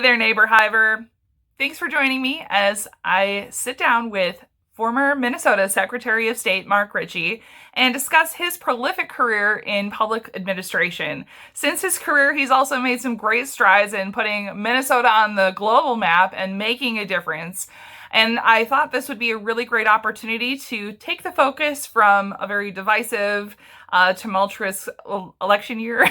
there, neighbor hiver. Thanks for joining me as I sit down with former Minnesota Secretary of State Mark Ritchie and discuss his prolific career in public administration. Since his career, he's also made some great strides in putting Minnesota on the global map and making a difference. And I thought this would be a really great opportunity to take the focus from a very divisive, tumultuous election year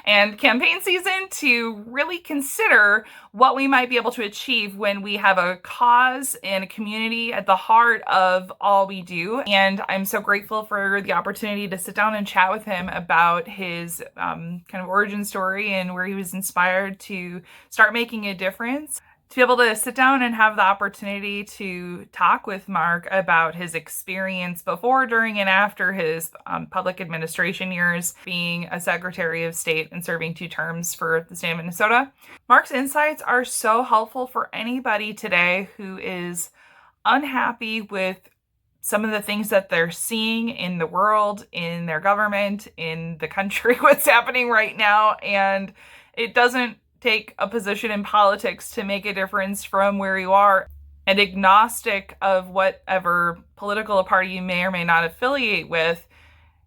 and campaign season to really consider what we might be able to achieve when we have a cause and a community at the heart of all we do. And I'm so grateful for the opportunity to sit down and chat with him about his kind of origin story and where he was inspired to start making a difference. To be able to sit down and have the opportunity to talk with Mark about his experience before, during, and after his public administration years, being a Secretary of State and serving 2 terms for the state of Minnesota. Mark's insights are so helpful for anybody today who is unhappy with some of the things that they're seeing in the world, in their government, in the country, what's happening right now. And it doesn't take a position in politics to make a difference from where you are, and agnostic of whatever political party you may or may not affiliate with.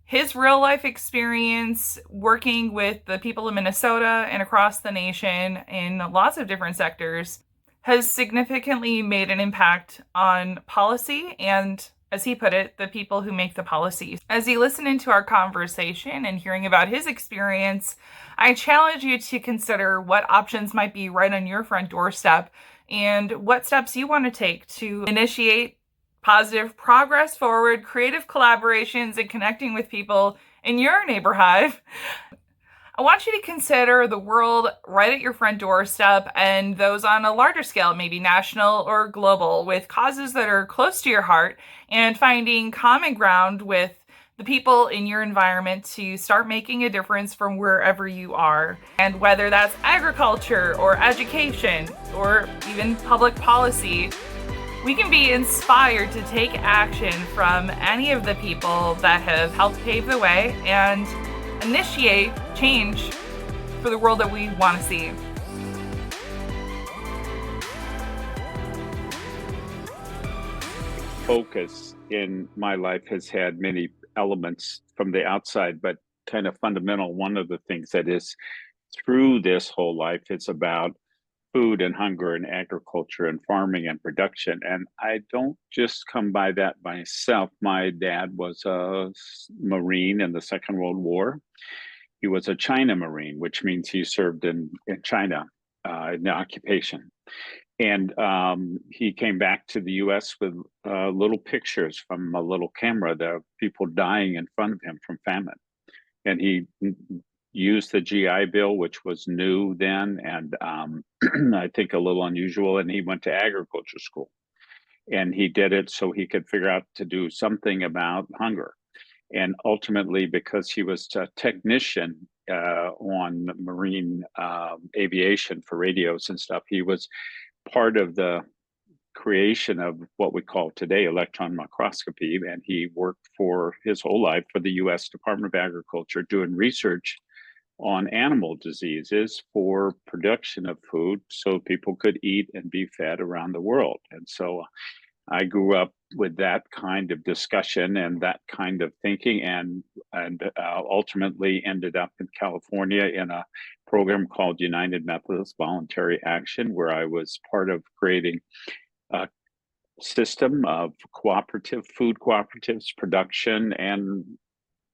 His real life experience working with the people of Minnesota and across the nation in lots of different sectors has significantly made an impact on policy and, as he put it, the people who make the policies. As you listen into our conversation and hearing about his experience, I challenge you to consider what options might be right on your front doorstep and what steps you want to take to initiate positive progress forward, creative collaborations, and connecting with people in your neighborhood. I want you to consider the world right at your front doorstep and those on a larger scale, maybe national or global, with causes that are close to your heart, and finding common ground with the people in your environment to start making a difference from wherever you are. And whether that's agriculture or education or even public policy, we can be inspired to take action from any of the people that have helped pave the way and initiate change for the world that we want to see. Focus in my life has had many elements from the outside, but kind of fundamental. One of the things that is through this whole life, it's about food and hunger and agriculture and farming and production. And I don't just come by that myself. My dad was a Marine in the Second World War. He was a China Marine, which means he served in China in the occupation. And he came back to the US with little pictures from a little camera of people dying in front of him from famine. And he used the GI Bill, which was new then, and I think a little unusual. And he went to agriculture school. And he did it so he could figure out to do something about hunger. And ultimately, because he was a technician on marine aviation for radios and stuff, he was part of the creation of what we call today electron microscopy. And he worked for his whole life for the US Department of Agriculture doing research on animal diseases for production of food so people could eat and be fed around the world. And so I grew up with that kind of discussion and that kind of thinking, and ultimately ended up in California in a program called United Methodist Voluntary Action, where I was part of creating a system of cooperative food cooperatives, production and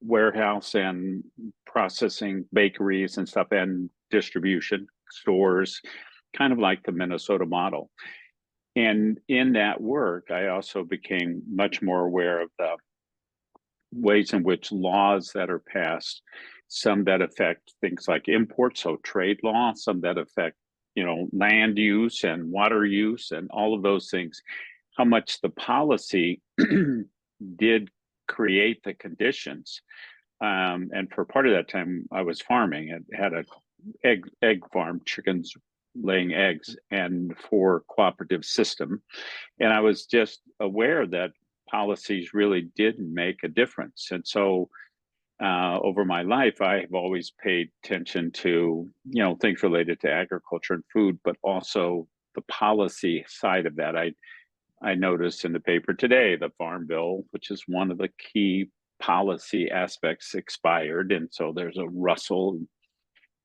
warehouse and processing, bakeries and stuff, and distribution stores, kind of like the Minnesota model. And in that work, I also became much more aware of the ways in which laws that are passed, some that affect things like imports, so trade law, some that affect, land use and water use and all of those things, how much the policy did create the conditions. And for part of that time, I was farming and had a egg farm, chickens laying eggs, and for cooperative system. And I was just aware that policies really did make a difference. And so over my life, I have always paid attention to, things related to agriculture and food, but also the policy side of that. I noticed in the paper today the Farm Bill, which is one of the key policy aspects, expired, and so there's a rustle.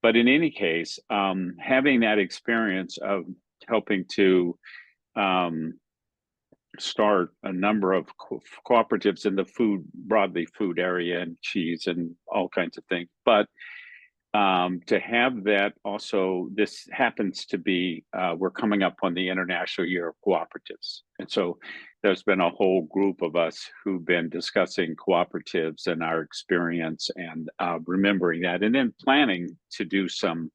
But in any case, having that experience of helping to um, start a number of cooperatives in the broadly food area and cheese and all kinds of things. But to have that also, this happens to be, we're coming up on the International Year of Cooperatives. And so there's been a whole group of us who've been discussing cooperatives and our experience and remembering that, and then planning to do some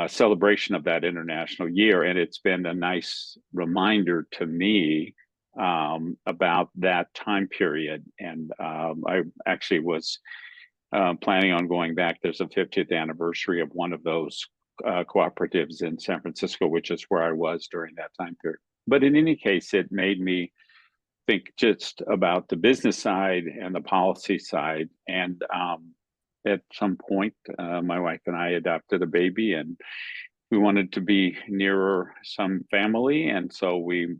celebration of that international year. And it's been a nice reminder to me about that time period. And I actually was planning on going back. There's a 50th anniversary of one of those cooperatives in San Francisco, which is where I was during that time period. But in any case, it made me think just about the business side and the policy side. And at some point, my wife and I adopted a baby, and we wanted to be nearer some family. And so we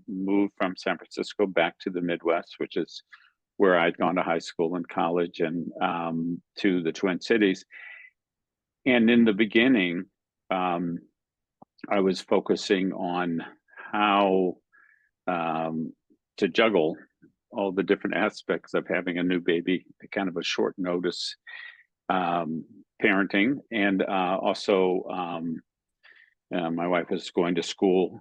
moved from San Francisco back to the Midwest, which is where I'd gone to high school and college, and to the Twin Cities. And in the beginning, I was focusing on how to juggle all the different aspects of having a new baby, kind of a short notice parenting, and also my wife was going to school,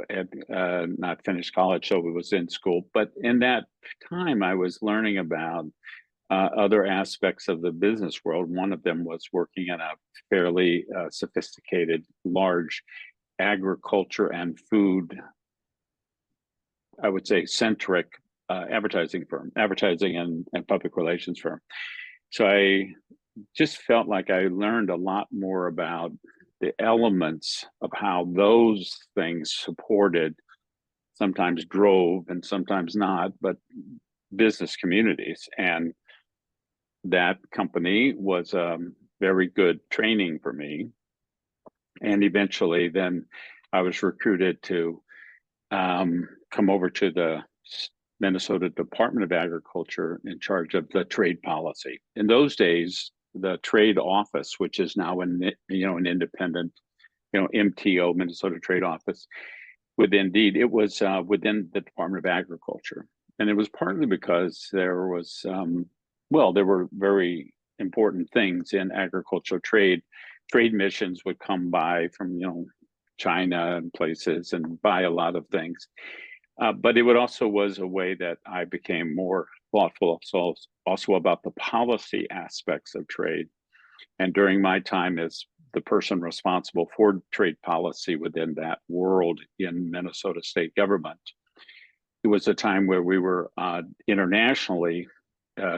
had not finished college, so we was in school. But in that time, I was learning about other aspects of the business world. One of them was working in a fairly sophisticated, large agriculture and food, I would say, centric advertising and public relations firm. So I just felt like I learned a lot more about the elements of how those things supported, sometimes drove and sometimes not, but business communities. And that company was very good training for me. And eventually then I was recruited to come over to the Minnesota Department of Agriculture in charge of the trade policy. In those days, the trade office, which is now an independent, MTO, Minnesota Trade Office, it was within the Department of Agriculture. And it was partly because there were very important things in agricultural trade. Trade missions would come by from, China and places and buy a lot of things. But it was a way that I became more thoughtful also about the policy aspects of trade. And during my time as the person responsible for trade policy within that world in Minnesota state government, it was a time where we were internationally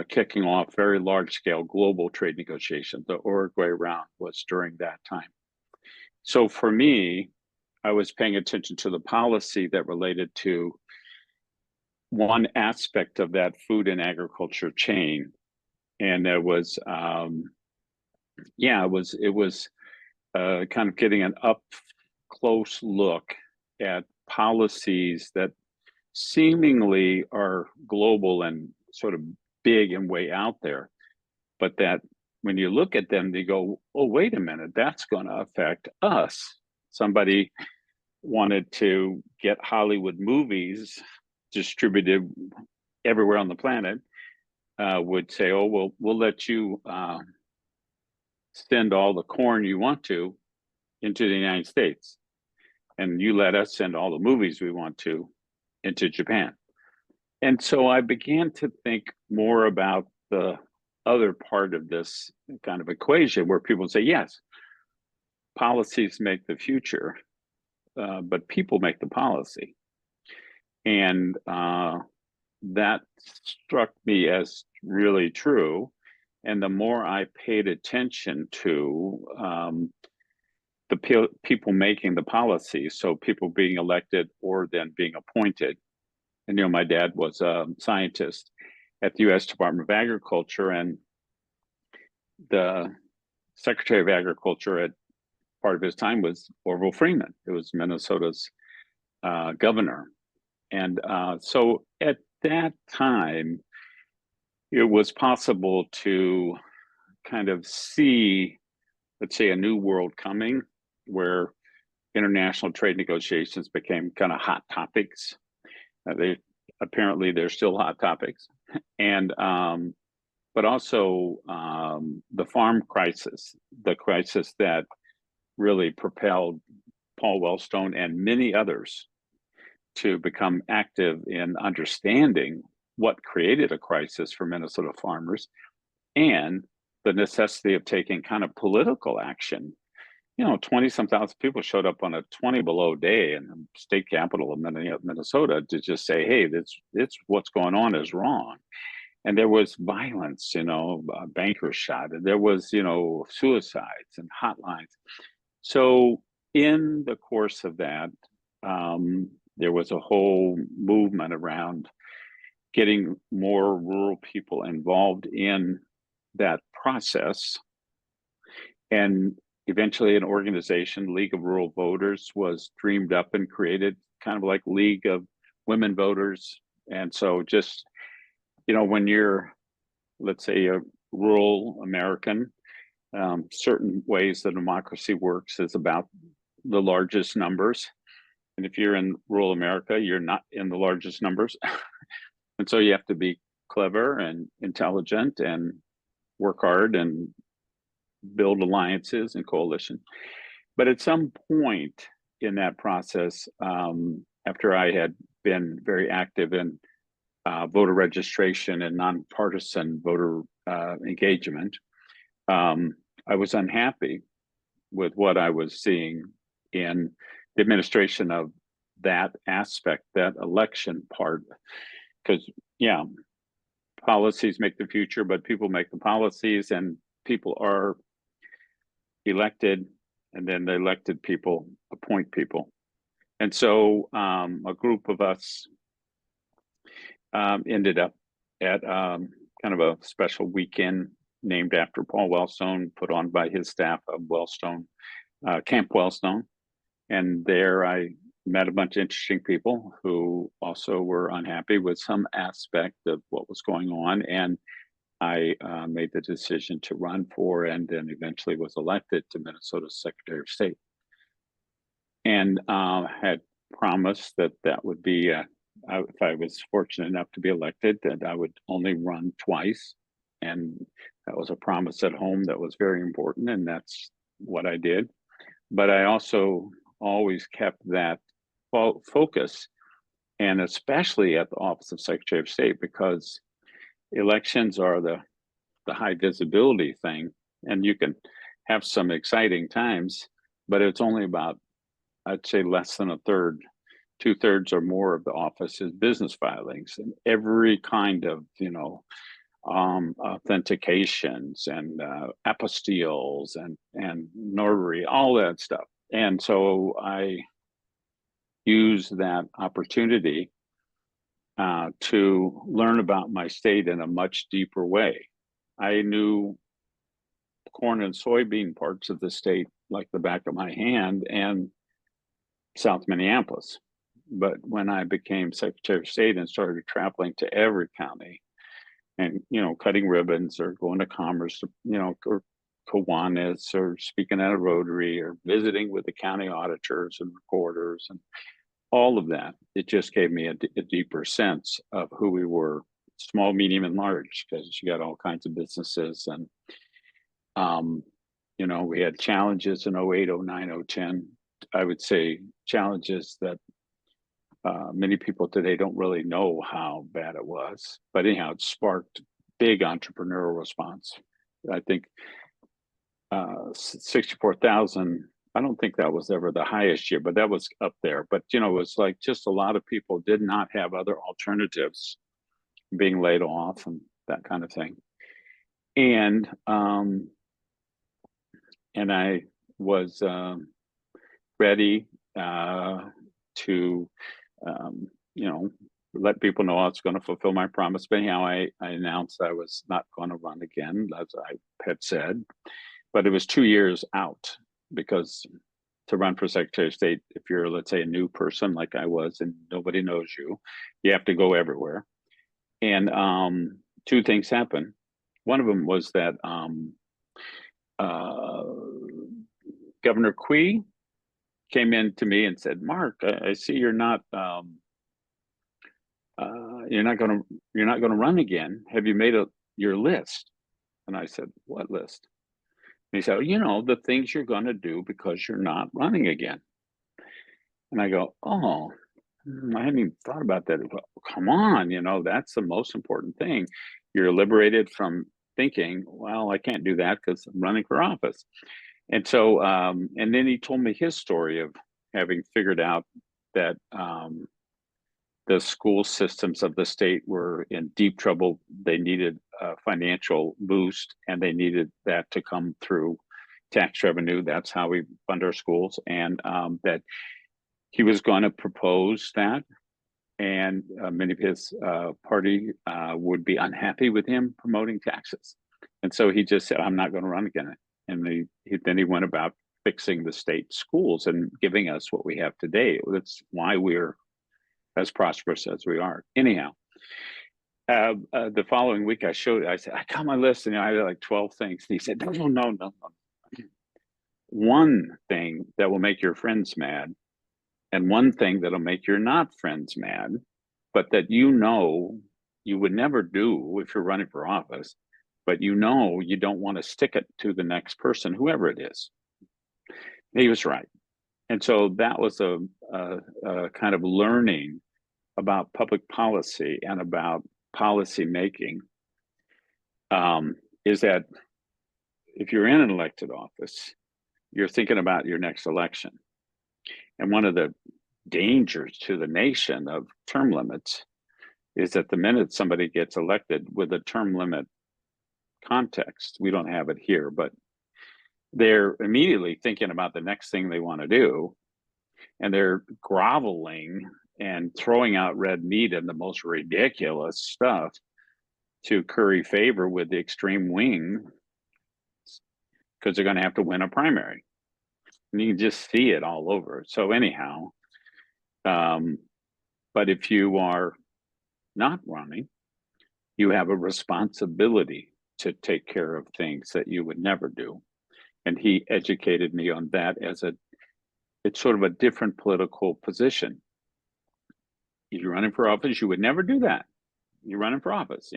kicking off very large-scale global trade negotiations. The Uruguay round was during that time. So for me, I was paying attention to the policy that related to one aspect of that food and agriculture chain. And there was, it was kind of getting an up close look at policies that seemingly are global and sort of big and way out there, but that when you look at them, they go, oh, wait a minute, that's going to affect us. Somebody wanted to get Hollywood movies distributed everywhere on the planet, would say, oh, well, we'll let you send all the corn you want to into the United States, and you let us send all the movies we want to into Japan. And so I began to think more about the other part of this kind of equation where people say, yes, policies make the future, but people make the policy. And that struck me as really true. And the more I paid attention to the people making the policy, so people being elected or then being appointed. And, my dad was a scientist at the U.S. Department of Agriculture, and the Secretary of Agriculture at part of his time was Orville Freeman. It was Minnesota's governor. And so at that time, it was possible to kind of see, let's say, a new world coming where international trade negotiations became kind of hot topics. They apparently they're still hot topics, and but also the farm crisis, the crisis that really propelled Paul Wellstone and many others to become active in understanding what created a crisis for Minnesota farmers and the necessity of taking kind of political action. 20 some thousand people showed up on a 20 below day in the state capital of Minnesota to just say, hey, this what's going on is wrong. And there was violence, bankers shot, and there was, suicides and hotlines. So in the course of that, there was a whole movement around getting more rural people involved in that process. And eventually an organization, League of Rural Voters, was dreamed up and created, kind of like League of Women Voters. And so just, when you're, let's say, a rural American, certain ways that democracy works is about the largest numbers. And if you're in rural America, you're not in the largest numbers. And so you have to be clever and intelligent and work hard and build alliances and coalition. But at some point in that process, after I had been very active in voter registration and nonpartisan voter engagement, I was unhappy with what I was seeing in the administration of that aspect, that election part. Because, yeah, policies make the future, but people make the policies, and people are elected, and then the elected people appoint people. And so a group of us ended up at kind of a special weekend named after Paul Wellstone, put on by his staff of Wellstone, Camp Wellstone. And there I met a bunch of interesting people who also were unhappy with some aspect of what was going on. And I made the decision to run for and then eventually was elected to Minnesota's Secretary of State. And had promised that that would be, if I was fortunate enough to be elected, that I would only run twice. And that was a promise at home that was very important. And that's what I did. But I also always kept that focus, and especially at the office of Secretary of State, because elections are the high visibility thing, and you can have some exciting times, but it's only about, I'd say, less than a third, 2/3 or more of the office is business filings and every kind of, authentications and apostilles and notary, all that stuff. And so I use that opportunity to learn about my state in a much deeper way. I knew corn and soybean parts of the state like the back of my hand, and South Minneapolis. But when I became Secretary of State and started traveling to every county and, cutting ribbons or going to Commerce, or Kiwanis, or speaking at a Rotary, or visiting with the county auditors and recorders and all of that, it just gave me a deeper sense of who we were, small, medium, and large, because you got all kinds of businesses. And, we had challenges in 08, 09, 010. I would say challenges that many people today don't really know how bad it was. But anyhow, it sparked big entrepreneurial response. I think 64,000, I don't think that was ever the highest year, but that was up there. But, it was like just a lot of people did not have other alternatives, being laid off and that kind of thing. And I was ready to, let people know I was going to fulfill my promise. But anyhow, I announced I was not going to run again, as I had said. But it was 2 years out because to run for Secretary of State, if you're, let's say, a new person like I was and nobody knows you, you have to go everywhere. And two things happened. One of them was that uh, Governor Quee came in to me and said, "Mark, I see you're not going to run again. Have you made your list?" And I said, "What list?" And he said, "The things you're going to do because you're not running again." And I go, "Oh, I hadn't even thought about that." Well, come on, that's the most important thing. You're liberated from thinking, "Well, I can't do that because I'm running for office." And so, and then he told me his story of having figured out that the school systems of the state were in deep trouble. They needed a financial boost, and they needed that to come through tax revenue. That's how we fund our schools, and that he was going to propose that, and many of his party would be unhappy with him promoting taxes. And so he just said, "I'm not going to run again." And then he went about fixing the state schools and giving us what we have today. That's why we're as prosperous as we are. Anyhow, the following week I said, "I got my list," and I had like 12 things. And he said, "No, no, no, no, no. One thing that will make your friends mad, and one thing that'll make your not friends mad, but that you would never do if you're running for office, but you don't want to stick it to the next person, whoever it is." He was right. And so that was a kind of learning about public policy and about policy making, is that if you're in an elected office, you're thinking about your next election. And one of the dangers to the nation of term limits is that the minute somebody gets elected with a term limit context, we don't have it here, but they're immediately thinking about the next thing they want to do, and they're groveling and throwing out red meat and the most ridiculous stuff to curry favor with the extreme wing because they're going to have to win a primary. And you can just see it all over. So anyhow, but if you are not running, you have a responsibility to take care of things that you would never do. And he educated me on that it's sort of a different political position. If you're running for office, you would never do that. You're running for office.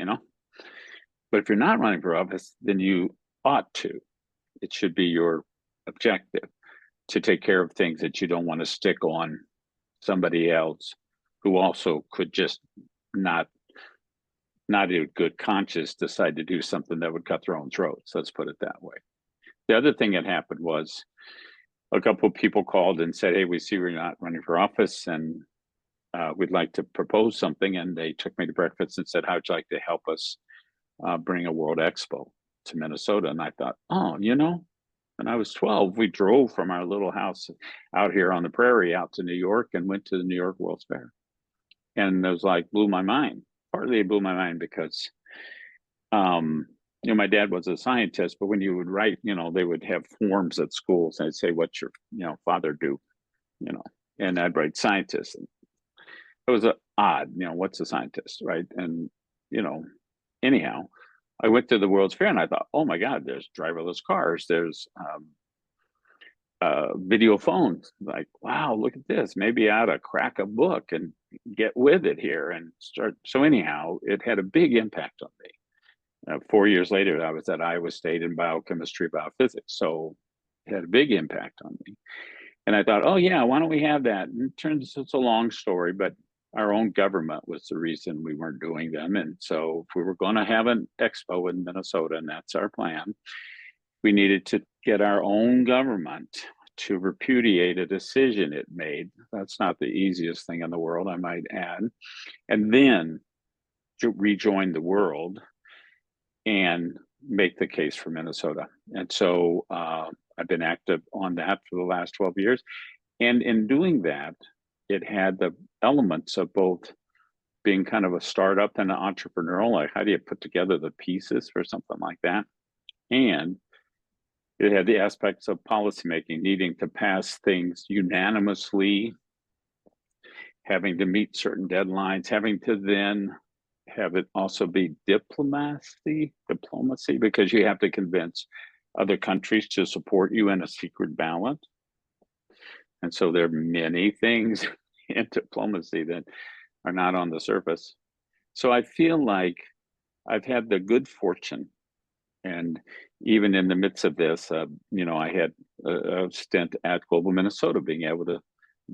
But if you're not running for office, then you ought to. It should be your objective to take care of things that you don't want to stick on somebody else who also could just not in good conscience decide to do something that would cut their own throats. Let's put it that way. The other thing that happened was a couple of people called and said, "Hey, we see you're not running for office, and we'd like to propose something." And they took me to breakfast and said, "How'd you like to help us bring a World Expo to Minnesota?" And I thought, oh, when I was 12, we drove from our little house out here on the prairie out to New York and went to the New York World's Fair. And it was like, blew my mind. Partly it blew my mind because, my dad was a scientist, but when you would write, they would have forms at schools and I'd say, "What's your, father do?" And I'd write scientist. And it was odd, what's a scientist, right? And, anyhow, I went to the World's Fair and I thought, oh my God, there's driverless cars, there's video phones. Like, wow, look at this. Maybe I ought to crack a book and get with it here and start. So anyhow, it had a big impact on me. 4 years later, I was at Iowa State in biochemistry, biophysics. So it had a big impact on me. And I thought, oh yeah, why don't we have that? And it turns it's a long story, but our own government was the reason we weren't doing them. And so if we were going to have an expo in Minnesota, and that's our plan, we needed to get our own government to repudiate a decision it made. That's not the easiest thing in the world, I might add. And then to rejoin the world and make the case for Minnesota. And so I've been active on that for the last 12 years. And in doing that, it had the elements of both being kind of a startup and an entrepreneurial, like how do you put together the pieces for something like that? And it had the aspects of policymaking, needing to pass things unanimously, having to meet certain deadlines, having to then have it also be diplomacy, because you have to convince other countries to support you in a secret ballot. And so there are many things in diplomacy that are not on the surface. So I feel like I've had the good fortune, and even in the midst of this, I had a stint at Global Minnesota, being able to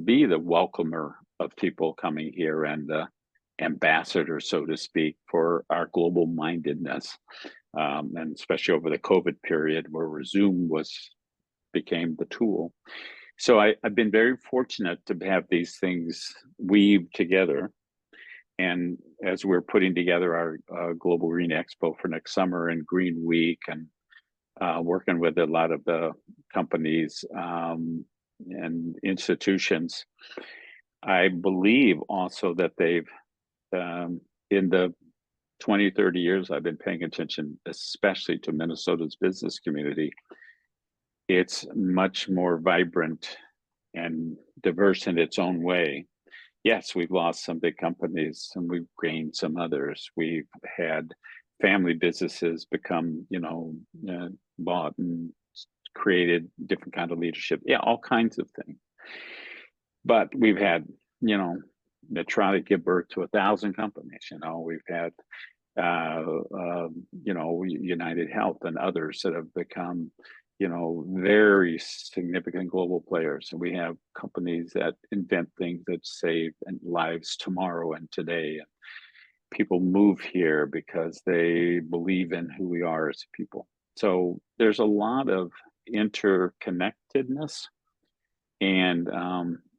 be the welcomer of people coming here and the ambassador, so to speak, for our global mindedness, and especially over the COVID period, where Zoom became the tool. So I've been very fortunate to have these things weave together. And as we're putting together our Global Green Expo for next summer and Green Week, and working with a lot of the companies and institutions, I believe also that they've, in the 20, 30 years I've been paying attention, especially to Minnesota's business community, it's much more vibrant and diverse in its own way. Yes, we've lost some big companies and we've gained some others. We've had family businesses become, bought and created different kind of leadership. Yeah, all kinds of things. But we've had, they try to give birth to 1,000 companies. We've had, United Health and others that have become, very significant global players. And we have companies that invent things that save lives tomorrow and today. And people move here because they believe in who we are as people. So there's a lot of interconnectedness, and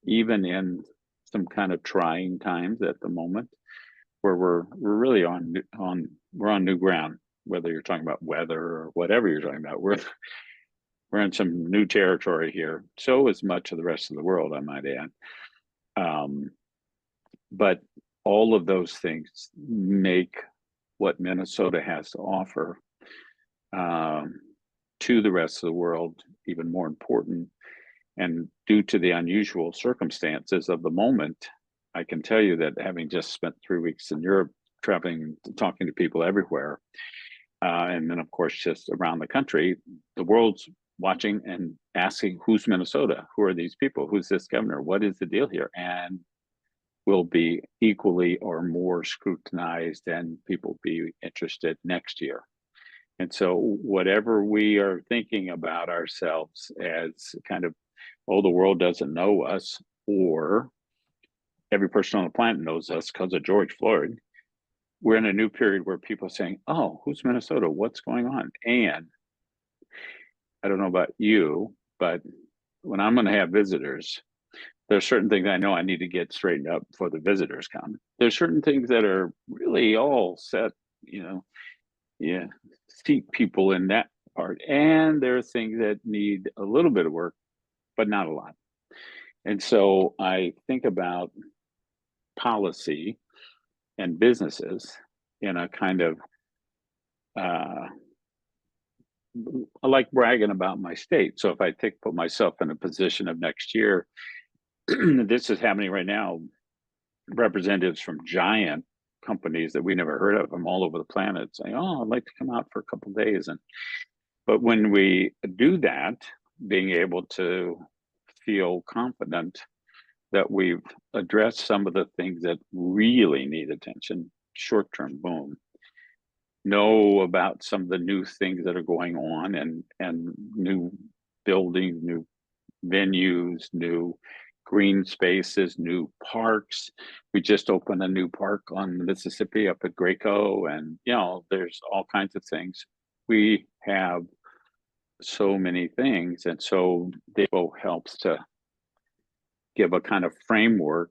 even in some kind of trying times at the moment, where we're really on new ground. Whether you're talking about weather or whatever you're talking about, we're in some new territory here. So is much of the rest of the world, I might add. But all of those things make what Minnesota has to offer to the rest of the world even more important. And due to the unusual circumstances of the moment, I can tell you that, having just spent 3 weeks in Europe, traveling, talking to people everywhere, and then of course just around the country, the world's watching and asking, who's Minnesota? Who are these people? Who's this governor? What is the deal here? And will be equally or more scrutinized, and people be interested next year. And so whatever we are thinking about ourselves as kind of, oh, the world doesn't know us, or every person on the planet knows us because of George Floyd, we're in a new period where people are saying, oh, who's Minnesota? What's going on? And I don't know about you, but when I'm going to have visitors, there's certain things I know I need to get straightened up before the visitors come. There's certain things that are really all set, yeah, seat people in that part. And there are things that need a little bit of work, but not a lot. And so I think about policy and businesses in a kind of, I like bragging about my state. So if I put myself in a position of next year, this is happening right now. Representatives from giant companies that we never heard of from all over the planet saying, oh, I'd like to come out for a couple of days. But when we do that, being able to feel confident that we've addressed some of the things that really need attention, short-term, boom, know about some of the new things that are going on, and new buildings, new venues, new green spaces, new parks. We just opened a new park on the Mississippi up at Graco, and there's all kinds of things. We have so many things, and so Davo helps to give a kind of framework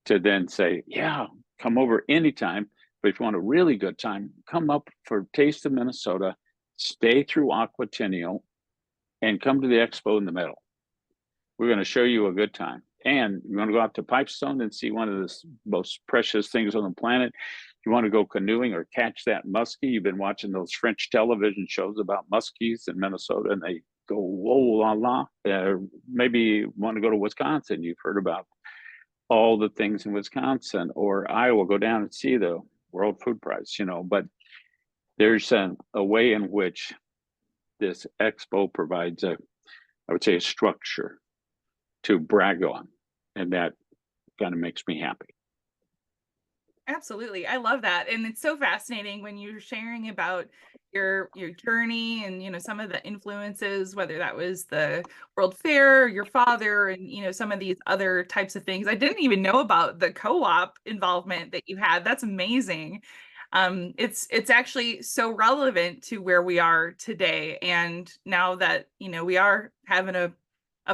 to then say, yeah, come over anytime. But if you want a really good time, come up for Taste of Minnesota, stay through Aquatennial, and come to the expo in the middle. We're going to show you a good time. And you want to go out to Pipestone and see one of the most precious things on the planet. You want to go canoeing or catch that muskie. You've been watching those French television shows about muskies in Minnesota, and they go, whoa, la, la. Maybe you want to go to Wisconsin. You've heard about all the things in Wisconsin, or Iowa, go down and see the World Food Prize, but there's a way in which this expo provides I would say, a structure to brag on. And that kind of makes me happy. Absolutely. I love that. And it's so fascinating when you're sharing about your journey and some of the influences, whether that was the World Fair, your father, and some of these other types of things. I didn't even know about the co-op involvement that you had. That's amazing. It's actually so relevant to where we are today. And now that we are having a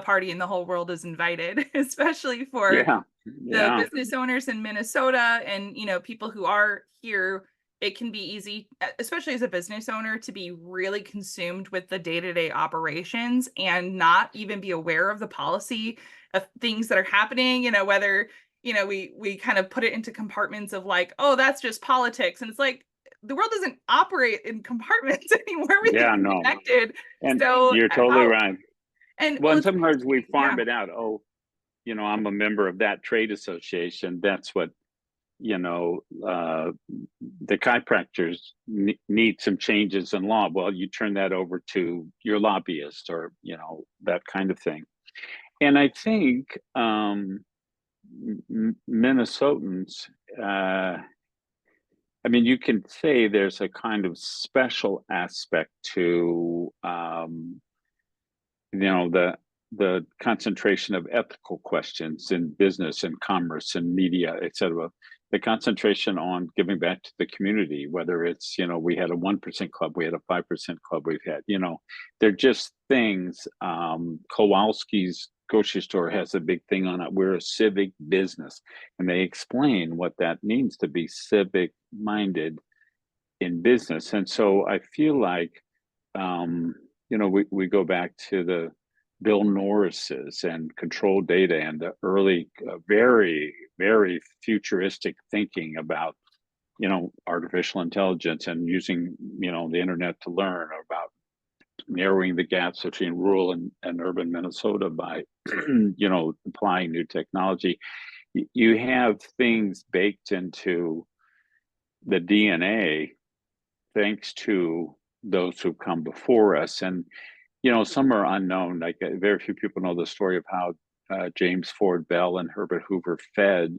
party and the whole world is invited, especially for Yeah. the Yeah. business owners in Minnesota and people who are here. It can be easy, especially as a business owner, to be really consumed with the day-to-day operations and not even be aware of the policy of things that are happening, whether we kind of put it into compartments of like, oh, that's just politics. And it's like the world doesn't operate in compartments anymore. Yeah. Everything's No. connected. And So you're totally how right. and Well, well, and it's sometimes we yeah. farm it out. Oh, I'm a member of that trade association. That's what, you know, uh, the chiropractors need some changes in law. Well, you turn that over to your lobbyist or, that kind of thing. And I think Minnesotans, uh, I mean, you can say there's a kind of special aspect to, the concentration of ethical questions in business and commerce and media, et cetera. The concentration on giving back to the community, whether it's, we had a 1% club, we had a 5% club, we've had, they're just things. Kowalski's grocery store has a big thing on it. We're a civic business. And they explain what that means to be civic minded in business. And so I feel like, we go back to the Bill Norris's and control data and the early, very, very futuristic thinking about, artificial intelligence and using, the internet to learn about narrowing the gaps between rural and urban Minnesota by, applying new technology. You have things baked into the DNA thanks to those who've come before us. And, some are unknown. Like very few people know the story of how James Ford Bell and Herbert Hoover fed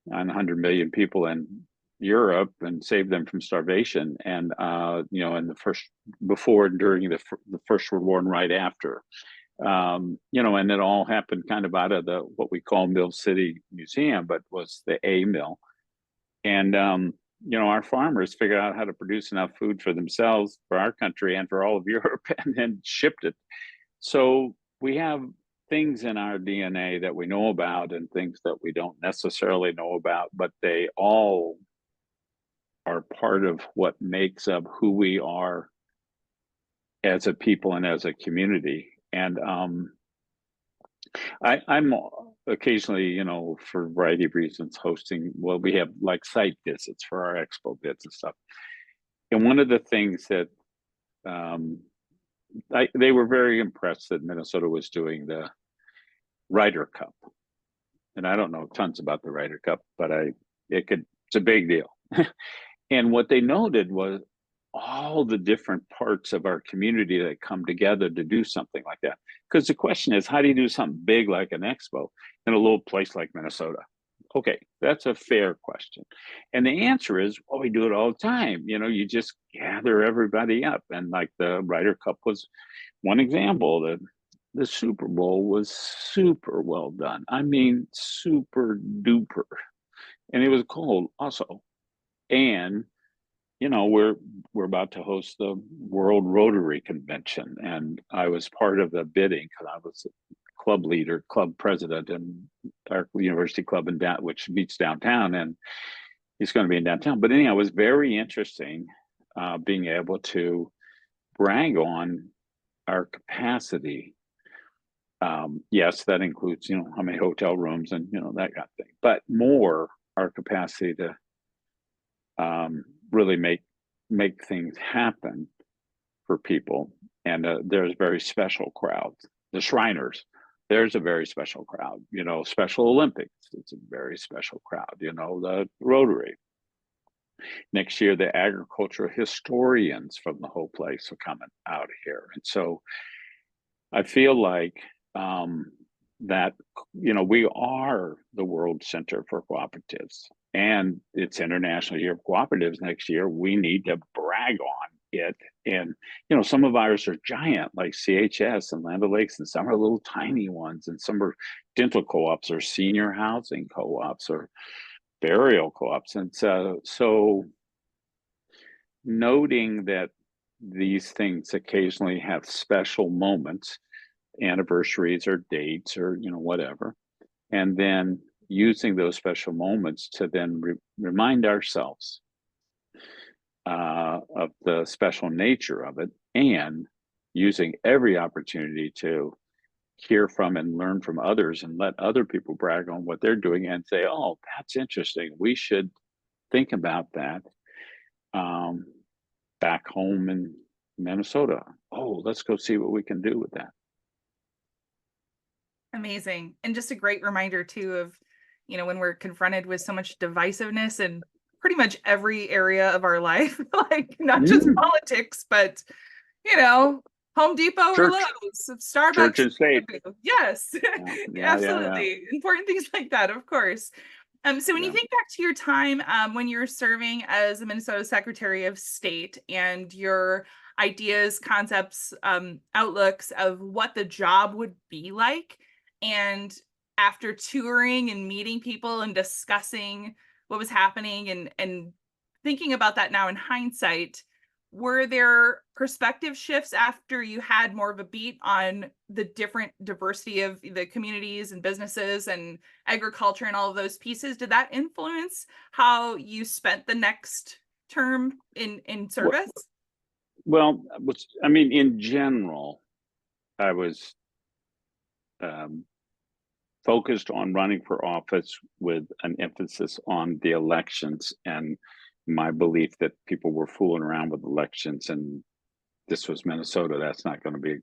100 million people in Europe and saved them from starvation. And, in the first, before and during the First World War and right after. And it all happened kind of out of what we call Mill City Museum, but was the A mill. And, our farmers figured out how to produce enough food for themselves, for our country, and for all of Europe, and then shipped it. So we have things in our DNA that we know about and things that we don't necessarily know about, but they all are part of what makes up who we are as a people and as a community. And I'm occasionally, for a variety of reasons, hosting. Well, we have like site visits for our expo bids and stuff. And one of the things that they were very impressed that Minnesota was doing the Ryder Cup, and I don't know tons about the Ryder Cup, but it's a big deal. And what they noted was all the different parts of our community that come together to do something like that. Because the question is, how do you do something big like an expo in a little place like Minnesota? Okay, that's a fair question. And the answer is, well, we do it all the time. You just gather everybody up. And like the Ryder Cup was one example. The Super Bowl was super well done. I mean, super duper. And it was cold also. And we're about to host the World Rotary Convention, and I was part of the bidding because I was club leader, club president, in our university club which meets downtown, and he's going to be in downtown. But anyhow, it was very interesting being able to brag on our capacity Yes, that includes, how many hotel rooms and, that kind of thing, but more our capacity to really make things happen for people. And there's very special crowds. The Shriners, there's a very special crowd. Special Olympics, it's a very special crowd. The Rotary. Next year, the agricultural historians from the whole place are coming out of here. And so I feel like that, we are the world center for cooperatives, and it's International Year of Cooperatives next year. We need to brag on it. And, some of ours are giant, like CHS and Land O'Lakes, and some are little tiny ones, and some are dental co-ops or senior housing co-ops or burial co-ops. And so noting that these things occasionally have special moments, anniversaries or dates or whatever, and then using those special moments to then remind ourselves of the special nature of it, and using every opportunity to hear from and learn from others and let other people brag on what they're doing and say, oh, that's interesting, we should think about that um, back home in Minnesota. Oh, let's go see what we can do with that. Amazing. And just a great reminder too of, when we're confronted with so much divisiveness in pretty much every area of our life, like not just Mm, politics, but, you know, Home Depot or church, Lowe's, church Starbucks. and state. Yes, Yeah, yeah, yeah, yeah. absolutely. Important things like that, of course. So when you Yeah. think back to your time when you were serving as the Minnesota Secretary of State and your ideas, concepts, outlooks of what the job would be like, and after touring and meeting people and discussing what was happening and thinking about that now in hindsight, were there perspective shifts after you had more of a beat on the different diversity of the communities and businesses and agriculture and all of those pieces? Did that influence how you spent the next term in Well, service? I mean, in general, I was um, focused on running for office with an emphasis on the elections, and my belief that people were fooling around with elections, and this was Minnesota. That's not going to be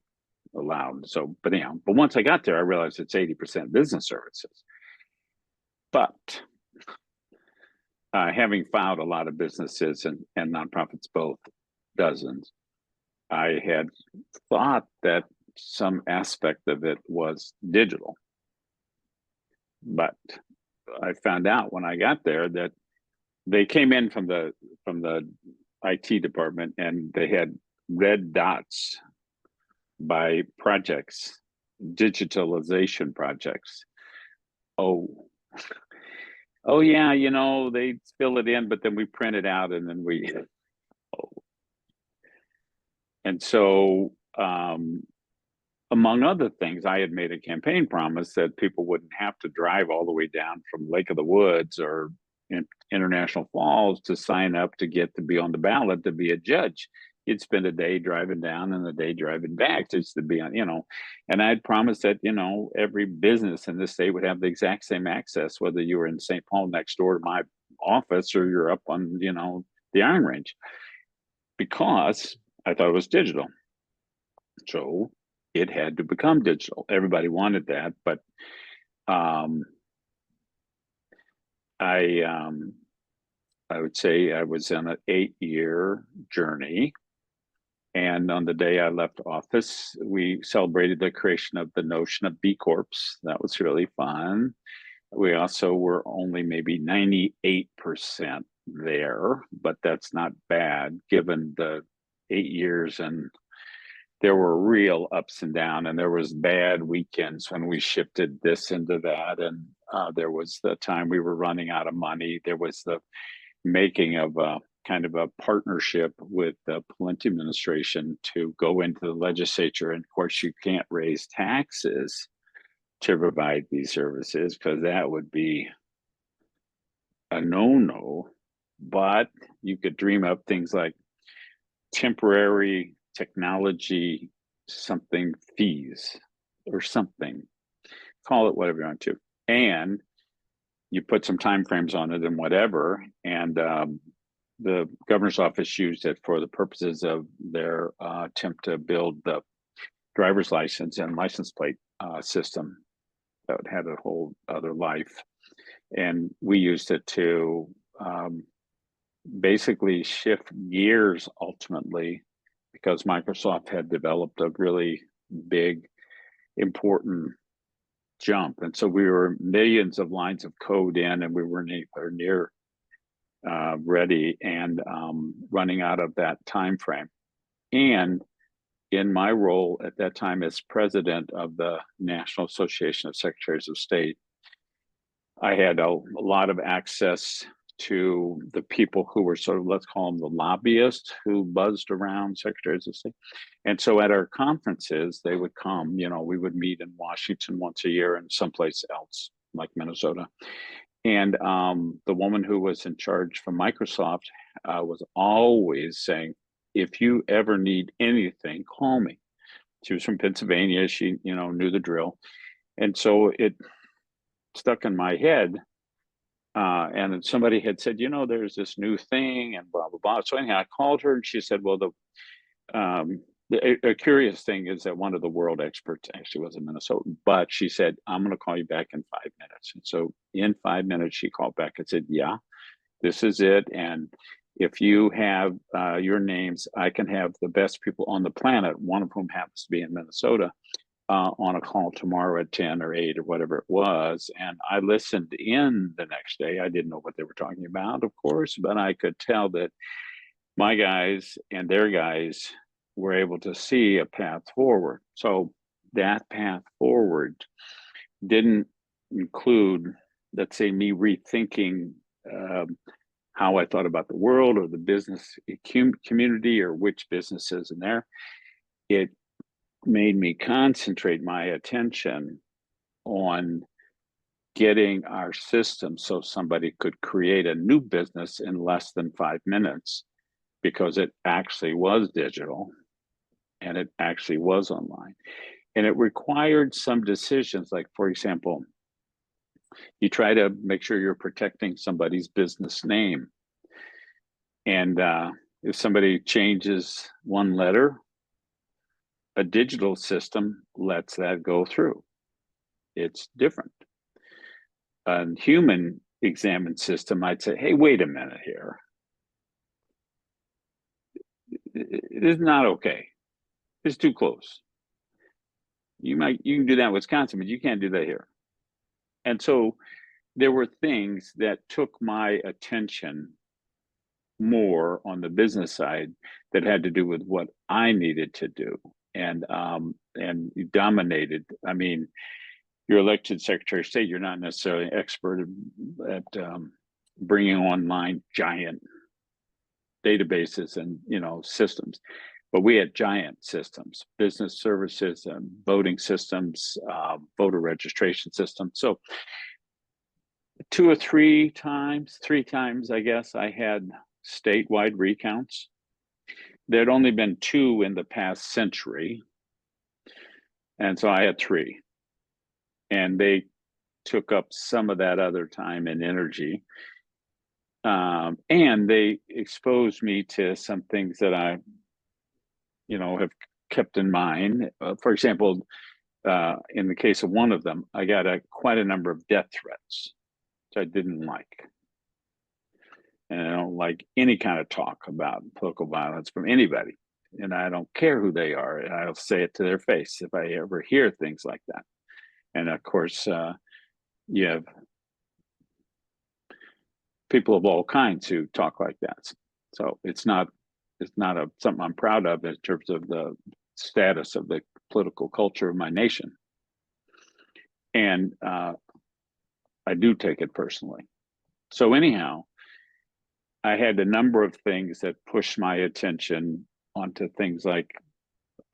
allowed. So, but once I got there, I realized it's 80% business services. But having filed a lot of businesses and nonprofits, both dozens, I had thought that some aspect of it was digital. But I found out when I got there that they came in from the IT department, and they had red dots by projects, digitalization projects. Oh, oh yeah, they fill it in, but then we print it out and then we. Oh. And so, among other things, I had made a campaign promise that people wouldn't have to drive all the way down from Lake of the Woods or International Falls to sign up to get to be on the ballot to be a judge. You'd spend a day driving down and a day driving back just to be on. And I'd promised that, every business in the state would have the exact same access, whether you were in St. Paul next door to my office or you're up on, the Iron Range, because I thought it was digital. So it had to become digital. Everybody wanted that, but um, I I would say I was in an 8-year journey. And on the day I left office, we celebrated the creation of the notion of B Corps. That was really fun. We also were only maybe 98% there, but that's not bad given the 8 years, and there were real ups and downs, and there was bad weekends when we shifted this into that, and there was the time we were running out of money. There was the making of a kind of a partnership with the Pawlenty administration to go into the legislature, and of course you can't raise taxes to provide these services because that would be a no-no, but you could dream up things like temporary technology something fees. or something. Call it whatever you want to. And you put some time frames on it and whatever. And the governor's office used it for the purposes of their attempt to build the driver's license and license plate system that had a whole other life. And we used it to basically shift gears ultimately because Microsoft had developed a really big, important jump. And so we were millions of lines of code in, and we weren't anywhere near ready and running out of that time frame. And in my role at that time as president of the National Association of Secretaries of State, I had a lot of access to the people who were sort of, let's call them the lobbyists who buzzed around secretaries of state. And so at our conferences, they would come, we would meet in Washington once a year and someplace else like Minnesota. And the woman who was in charge from Microsoft was always saying, if you ever need anything, call me. She was from Pennsylvania. She, knew the drill. And so it stuck in my head. And somebody had said, there's this new thing and blah, blah, blah. So anyhow, I called her and she said, well, a curious thing is that one of the world experts actually was a Minnesotan, but she said, I'm going to call you back in 5 minutes. And so in 5 minutes, she called back and said, yeah, this is it. And if you have your names, I can have the best people on the planet, one of whom happens to be in Minnesota, on a call tomorrow at 10 or 8 or whatever it was. And I listened in the next day. I didn't know what they were talking about, of course, but I could tell that my guys and their guys were able to see a path forward. So that path forward didn't include, let's say, me rethinking how I thought about the world or the business community or which businesses in there. It made me concentrate my attention on getting our system so somebody could create a new business in less than 5 minutes because it actually was digital and it actually was online. And it required some decisions, like, for example, you try to make sure you're protecting somebody's business name. And if somebody changes one letter, a digital system lets that go through. It's different. A human examined system might say, hey, wait a minute here. It is not okay. It's too close. You can do that in Wisconsin, but you can't do that here. And so there were things that took my attention more on the business side that had to do with what I needed to do. And dominated. I mean, you're elected Secretary of State, you're not necessarily an expert at bringing online giant databases and systems, but we had giant systems, business services, and voting systems, voter registration systems. So 2 or 3 times, I guess, I had statewide recounts. There'd only been 2 in the past century, and so I had 3. And they took up some of that other time and energy. And they exposed me to some things that I, have kept in mind. For example, in the case of one of them, I got quite a number of death threats, which I didn't like. And I don't like any kind of talk about political violence from anybody. And I don't care who they are. And I'll say it to their face if I ever hear things like that. And of course, you have people of all kinds who talk like that. So it's not something I'm proud of in terms of the status of the political culture of my nation. And I do take it personally. So anyhow, I had a number of things that pushed my attention onto things like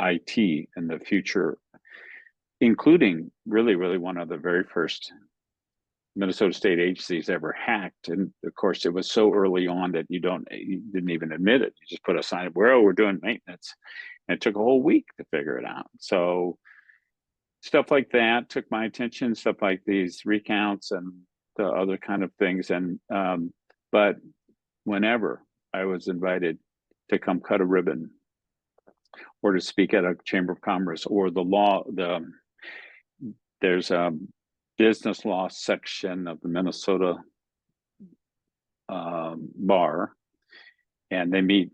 IT and the future, including really, really one of the very first Minnesota state agencies ever hacked. And of course, it was so early on that you didn't even admit it. You just put a sign up where, we're doing maintenance. And it took a whole week to figure it out. So stuff like that took my attention, stuff like these recounts and the other kind of things. And but whenever I was invited to come cut a ribbon or to speak at a chamber of commerce or there's a business law section of the Minnesota bar, and they meet,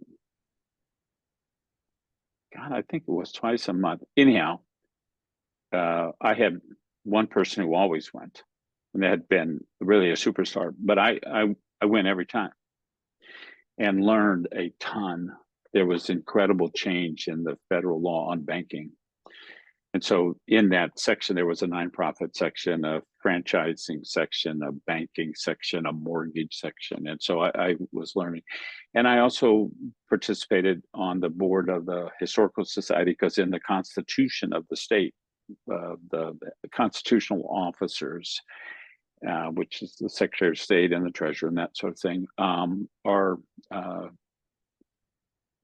God, I think it was twice a month. Anyhow, I had one person who always went, and they had been really a superstar, but I went every time and learned a ton. There was incredible change in the federal law on banking. And so in that section, there was a nonprofit section, a franchising section, a banking section, a mortgage section. And so I was learning. And I also participated on the board of the Historical Society because in the constitution of the state, the constitutional officers, which is the Secretary of State and the Treasurer and that sort of thing, are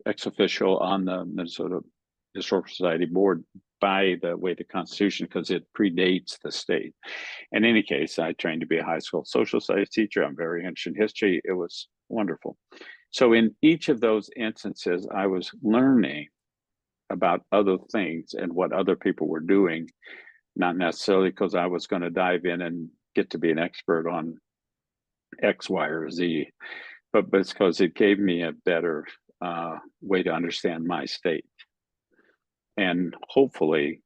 ex officio on the Minnesota Historical Society board by the way the Constitution because it predates the state. In any case, I trained to be a high school social studies teacher. I'm very interested in history. It was wonderful. So in each of those instances, I was learning about other things and what other people were doing, not necessarily because I was going to dive in and get to be an expert on X, Y, or Z, but because it gave me a better way to understand my state. And hopefully,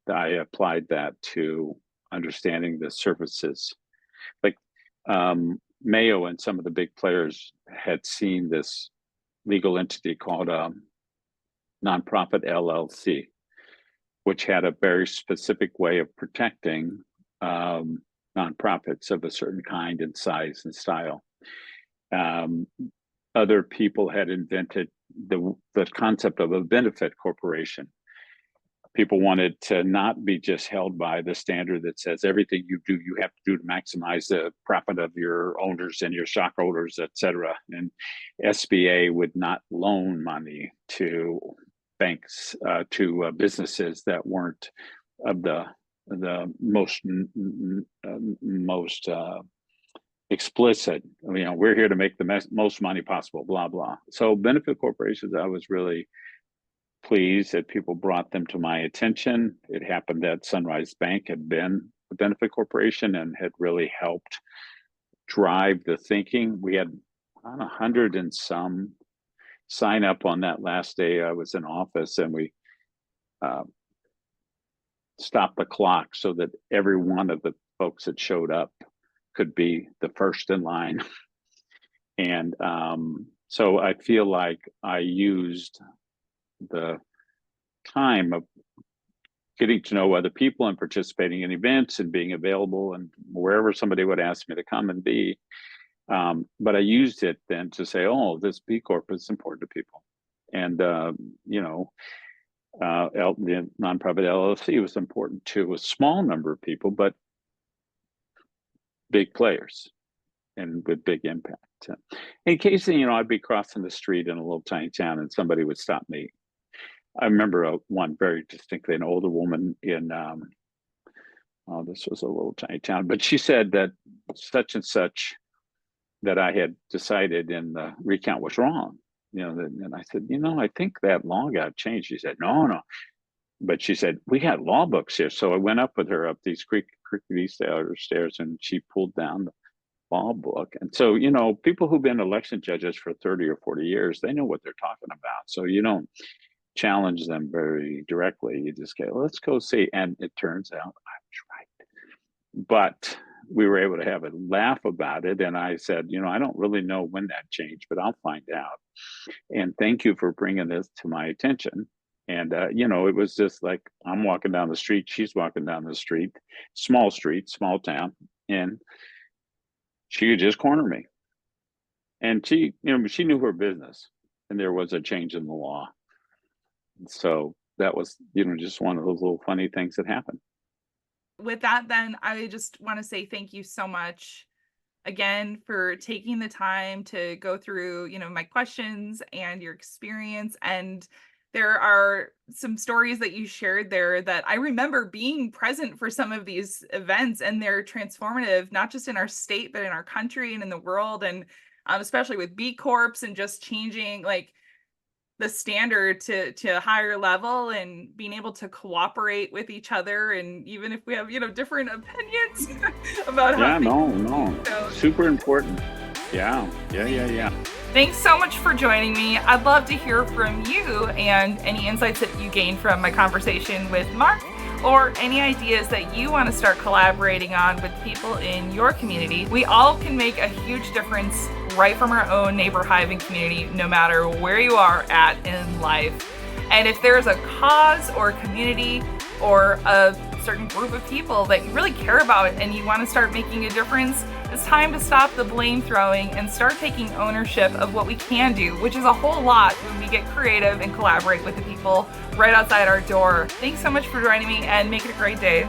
I applied that to understanding the services. Like Mayo and some of the big players had seen this legal entity called nonprofit LLC, which had a very specific way of protecting nonprofits of a certain kind and size and style. Other people had invented the concept of a benefit corporation. People wanted to not be just held by the standard that says everything you do, you have to do to maximize the profit of your owners and your stockholders, et cetera. And SBA would not loan money to banks, to businesses that weren't of the most explicit. You know, we're here to make the most money possible. Blah blah. So benefit corporations, I was really pleased that people brought them to my attention. It happened that Sunrise Bank had been a benefit corporation and had really helped drive the thinking. We had 100 and some sign up on that last day I was in office, and we stopped the clock so that every one of the folks that showed up could be the first in line. And so I feel like I used the time of getting to know other people and participating in events and being available and wherever somebody would ask me to come and be. But I used it then to say, oh, this B Corp is important to people. And, you know, the nonprofit LLC was important to a small number of people, but big players and with big impact. In case, you know, I'd be crossing the street in a little tiny town and somebody would stop me. I remember one very distinctly, an older woman in, oh, this was a little tiny town, but she said that such and such that I had decided in the recount was wrong. You know, and I said, you know, I think that law got changed. She said, no, no. But she said, we had law books here. So I went up with her up these creaky stairs and she pulled down the law book. And so, you know, people who've been election judges for 30 or 40 years, they know what they're talking about. So you don't challenge them very directly. You just go, let's go see. And it turns out I was right. But we were able to have a laugh about it. And I said, you know, I don't really know when that changed, but I'll find out. And thank you for bringing this to my attention. And, you know, it was just like I'm walking down the street, she's walking down the street, small town, and she could just corner me. And she, you know, she knew her business, and there was a change in the law. So that was, you know, just one of those little funny things that happened. With that, then I just want to say thank you so much again for taking the time to go through, you know, my questions and your experience and There are some stories that you shared there that I remember being present for some of these events, and they're transformative, not just in our state, but in our country and in the world. And especially with B Corps and just changing like the standard to a higher level and being able to cooperate with each other. And even if we have, different opinions about how Yeah, things no, go. super important. Yeah. Thanks so much for joining me. I'd love to hear from you and any insights that you gained from my conversation with Mark, or any ideas that you want to start collaborating on with people in your community. We all can make a huge difference right from our own neighbor hive and community, no matter where you are at in life. And if there's a cause or community or a certain group of people that you really care about and you want to start making a difference, it's time to stop the blame throwing and start taking ownership of what we can do, which is a whole lot when we get creative and collaborate with the people right outside our door. Thanks so much for joining me, and make it a great day.